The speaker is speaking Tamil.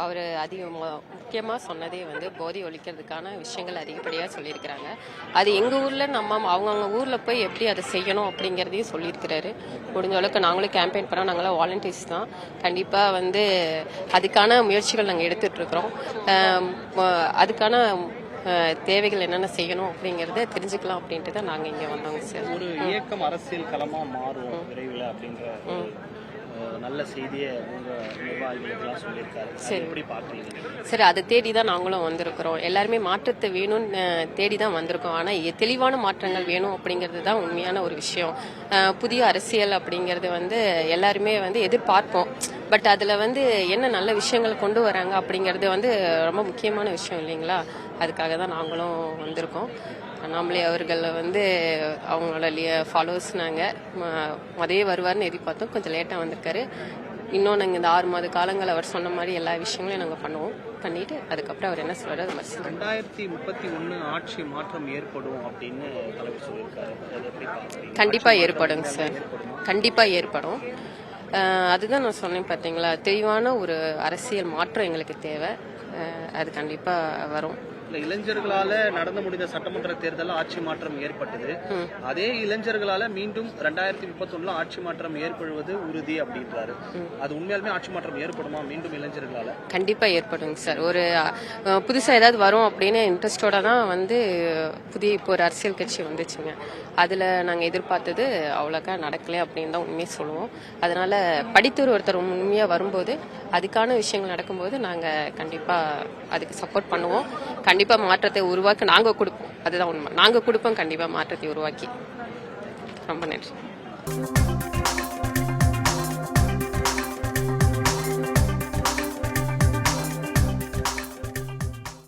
அவர் முக்கியமாக சொன்னதே வந்து போதை ஒழிக்கிறதுக்கான விஷயங்கள் அதிகப்படியாக சொல்லியிருக்கிறாங்க. அது எங்கள் ஊரில் அவங்கவுங்க ஊரில் போய் எப்படி அதை செய்யணும் அப்படிங்கிறதையும் சொல்லியிருக்கிறாரு. முடிஞ்ச அளவுக்கு நாங்களும் கேம்பெயின் பண்ணோம். நாங்களாம் வாலண்டியர்ஸ் தான். கண்டிப்பாக வந்து அதுக்கான முயற்சிகள் நாங்கள் எடுத்துகிட்ருக்குறோம். அதுக்கான தேவைகள் என்னென்ன செய்யணும் அப்படிங்கிறத தெரிஞ்சுக்கலாம் அப்படின்ட்டு தான் நாங்கள் இங்கே வந்தோங்க சார். ஒரு இயக்கம் அரசியல் களமாக மாறும் விரைவில் அப்படின்ற நல்ல செய்தியை உங்கள் நிர்வாகிகளுக்கெல்லாம் சொல்லியிருக்காரு. சரி, எப்படி பார்க்குறீங்க? சரி, அதை தேடி தான் நாங்களும் வந்திருக்கிறோம். எல்லாருமே மாற்றத்தை வேணும்னு தேடி தான் வந்திருக்கோம். ஆனால் தெளிவான மாற்றங்கள் வேணும் அப்படிங்கிறது தான் உண்மையான ஒரு விஷயம். புதிய அரசியல் அப்படிங்கிறது வந்து எல்லாருமே வந்து எதிர்பார்ப்போம். பட் அதில் வந்து என்ன நல்ல விஷயங்கள் கொண்டு வராங்க அப்படிங்கிறது வந்து ரொம்ப முக்கியமான விஷயம் இல்லைங்களா? அதுக்காக தான் நாங்களும் வந்திருக்கோம். அண்ணாமலை அவர்கள் வந்து அவங்களோட ஃபாலோவர்ஸ் நாங்கள் அதே வருவார்னு எதிர்பார்த்தோம். கொஞ்சம் லேட்டாக வந்திருக்காரு. இன்னும் நாங்கள் இந்த 6 மாத காலங்கள் அவர் சொன்ன மாதிரி எல்லா விஷயங்களையும் நாங்கள் பண்ணுவோம். பண்ணிட்டு அதுக்கப்புறம் அவர் என்ன சொல்றாரு அது மாதிரி 2031 ஆட்சி மாற்றம் ஏற்படும் அப்படின்னு தலைவர் சொல்லியிருக்காரு. கண்டிப்பாக ஏற்படுங்க சார். கண்டிப்பாக ஏற்படும். அதுதான் நான் சொன்னேன் பார்த்தீங்களா, தெளிவான ஒரு அரசியல் மாற்றம் எங்களுக்கு தேவை. அது கண்டிப்பாக வரும். இளைஞர்களால நடந்து முடிந்த சட்டமன்ற தேர்தலில் ஆட்சி மாற்றம் ஏற்பட்டது. அதே இளைஞர்களால மீண்டும் 2031 ஆட்சி மாற்றம் ஏற்படுவது உறுதி அப்படின்றாரு. அது உண்மையாலுமே ஆட்சி மாற்றம் ஏற்படுமா மீண்டும் இளைஞர்களால? கண்டிப்பா ஏற்படுங்க சார். ஒரு புதுசா ஏதாவது வரும் அப்படின்னு இன்ட்ரெஸ்டோட தான் வந்து இப்போ ஒரு அரசியல் கட்சி வந்துச்சுங்க. அதுல நாங்க எதிர்பார்த்தது அவ்வளோக்கா நடக்கல அப்படின்னு தான் உண்மையை சொல்லுவோம். அதனால படித்தவர் ஒருத்தர் உண்மையா வரும்போது அதுக்கான விஷயங்கள் நடக்கும்போது நாங்க கண்டிப்பா அதுக்கு சப்போர்ட் பண்ணுவோம். கண்டிப்பா மாற்றத்தை உருவாக்கி நாங்க கொடுப்போம். அதுதான் உண்மை. நாங்க கொடுப்போம் கண்டிப்பா மாற்றத்தை உருவாக்கி. ரொம்ப நன்றி.